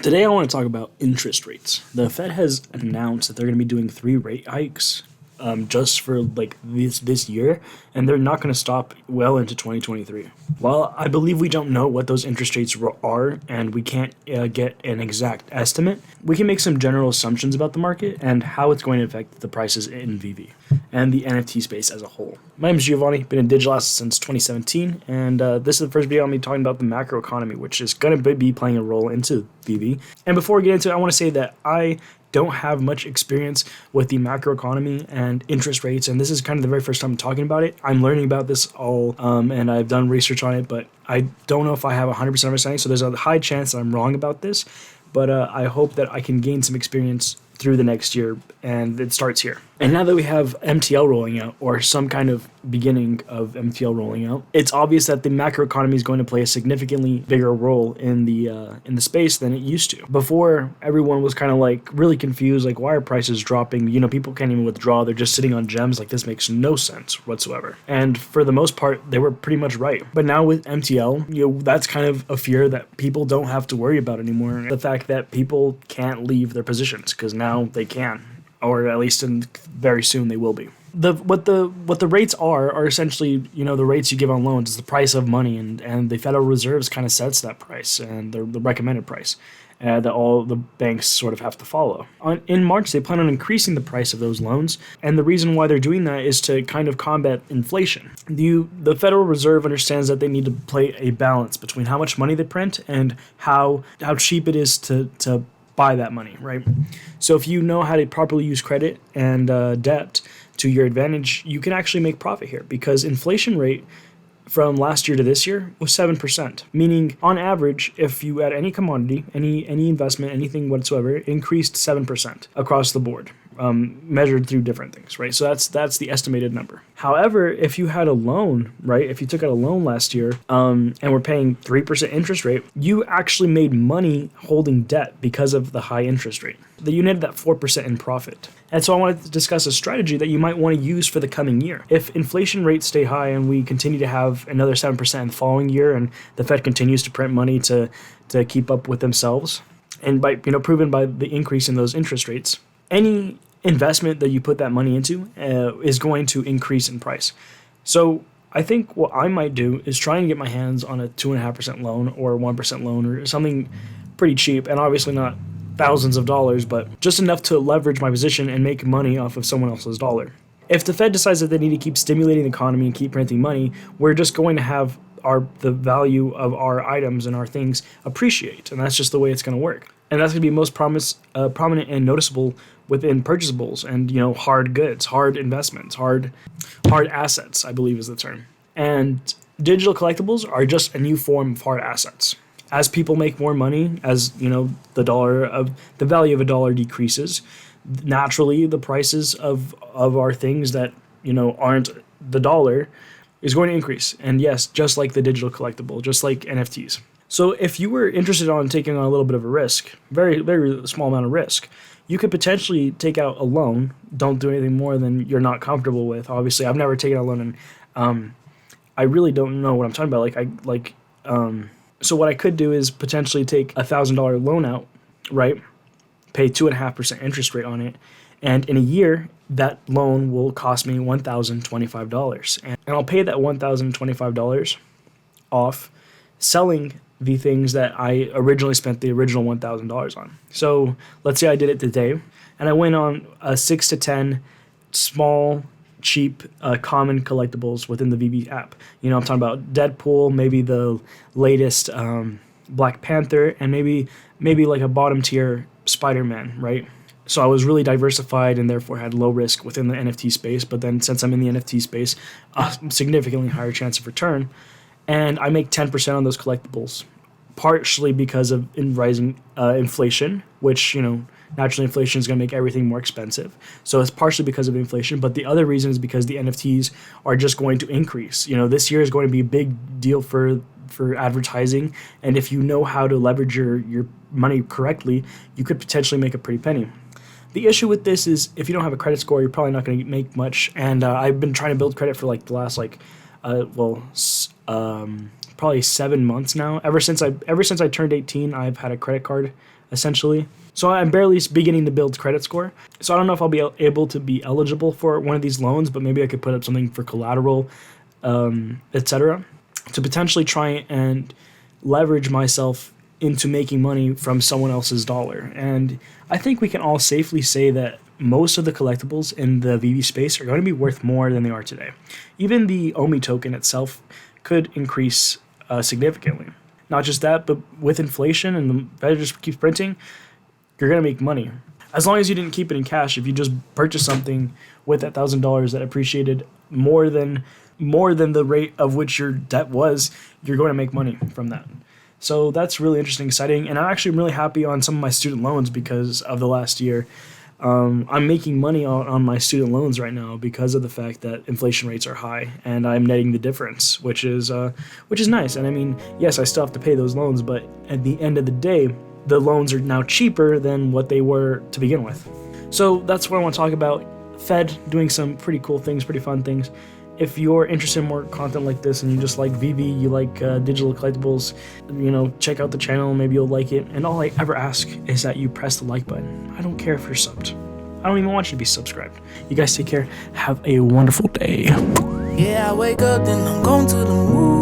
Today I want to talk about interest rates. The Fed has announced that they're going to be doing 3 rate hikes just for like this year, and they're not going to stop well into 2023. While I believe we don't know what those interest rates are, and we can't get an exact estimate, we can make some general assumptions about the market and how it's going to affect the prices in Veve and the NFT space as a whole. My name is Giovanni, been in digital assets since 2017, and this is the first video I'm talking about the macro economy, which is going to be playing a role into Veve. And before we get into it, I want to say that I don't have much experience with the macroeconomy and interest rates, and this is kind of the very first time I'm talking about it. I'm learning about this all, and I've done research on it, but I don't know if I have 100% understanding, so there's a high chance that I'm wrong about this, but I hope that I can gain some experience through the next year, and it starts here. And now that we have MTL rolling out, or some kind of beginning of MTL rolling out, it's obvious that the macroeconomy is going to play a significantly bigger role in the space than it used to. Before, everyone was kind of like really confused, like, why are prices dropping? You know, people can't even withdraw. They're just sitting on gems. Like, this makes no sense whatsoever. And for the most part, they were pretty much right. But now with MTL, you know, that's kind of a fear that people don't have to worry about anymore. The fact that people can't leave their positions, because now they can, or at least very soon they will be. What the rates are essentially, you know, the rates you give on loans is the price of money, and the Federal Reserve kind of sets that price, and the recommended price that all the banks sort of have to follow. In March, they plan on increasing the price of those loans, and the reason why they're doing that is to kind of combat inflation. The Federal Reserve understands that they need to play a balance between how much money they print and how cheap it is to buy that money, right? So if you know how to properly use credit and debt to your advantage, you can actually make profit here, because inflation rate from last year to this year was 7%, meaning on average, if you had any commodity, any investment, anything whatsoever, it increased 7% across the board, measured through different things, right? So that's the estimated number. However, if you had a loan, right, if you took out a loan last year and were paying 3% interest rate, you actually made money holding debt because of the high interest rate. You netted that 4% in profit. And so I wanted to discuss a strategy that you might want to use for the coming year. If inflation rates stay high and we continue to have another 7% the following year, and the Fed continues to print money to keep up with themselves, and by proven by the increase in those interest rates, any investment that you put that money into is going to increase in price. So I think what I might do is try and get my hands on a 2.5% loan or 1% loan or something pretty cheap, and obviously not thousands of dollars, but just enough to leverage my position and make money off of someone else's dollar. If the Fed decides that they need to keep stimulating the economy and keep printing money, we're just going to have the value of our items and our things appreciate, and that's just the way it's going to work. And that's going to be most prominent and noticeable within purchasables and, you know, hard goods, hard investments, hard assets, I believe is the term. And digital collectibles are just a new form of hard assets. As people make more money, as you know, the value of a dollar decreases, naturally the prices of our things that, you know, aren't the dollar is going to increase. And yes, just like the digital collectible, just like NFTs. So if you were interested in taking on a little bit of a risk, very, very small amount of risk, you could potentially take out a loan. Don't do anything more than you're not comfortable with. Obviously, I've never taken out a loan, and I really don't know what I'm talking about. So what I could do is potentially take a $1,000 loan out, right? Pay 2.5% interest rate on it, and in a year that loan will cost me $1,025, and I'll pay that $1,025 off selling the things that I originally spent the original $1,000 on. So let's say I did it today, and I went on a 6 to 10 small, cheap, common collectibles within the Veve app. You know, I'm talking about Deadpool, maybe the latest Black Panther, and maybe like a bottom tier Spider-Man, right? So I was really diversified and therefore had low risk within the NFT space. But then since I'm in the NFT space, a significantly higher chance of return, and I make 10% on those collectibles, partially because of rising inflation, which, you know, naturally inflation is going to make everything more expensive. So it's partially because of inflation, but the other reason is because the NFTs are just going to increase. You know, this year is going to be a big deal for advertising, and if you know how to leverage your money correctly, you could potentially make a pretty penny. The issue with this is if you don't have a credit score, you're probably not going to make much, and I've been trying to build credit for like the last probably 7 months now. Ever since I turned 18, I've had a credit card essentially. So I'm barely beginning to build credit score. So I don't know if I'll be able to be eligible for one of these loans, but maybe I could put up something for collateral, etc., to potentially try and leverage myself into making money from someone else's dollar. And I think we can all safely say that most of the collectibles in the Veve space are going to be worth more than they are today. Even the OMI token itself could increase significantly. Not just that, but with inflation and the Fed just keeps printing, you're going to make money. As long as you didn't keep it in cash, if you just purchased something with that $1,000 that appreciated more than the rate of which your debt was, you're going to make money from that. So that's really interesting, exciting, and I'm actually really happy on some of my student loans because of the last year. I'm making money on my student loans right now because of the fact that inflation rates are high, and I'm netting the difference, which is nice. And I mean, yes, I still have to pay those loans, but at the end of the day, the loans are now cheaper than what they were to begin with. So that's what I want to talk about. Fed doing some pretty cool things, pretty fun things. If you're interested in more content like this and you just like Veve, you like digital collectibles, check out the channel, maybe you'll like it. And all I ever ask is that you press the like button. I don't care if you're subbed. I don't even want you to be subscribed. You guys take care. Have a wonderful day. Yeah, I wake up, then I'm going to the moon.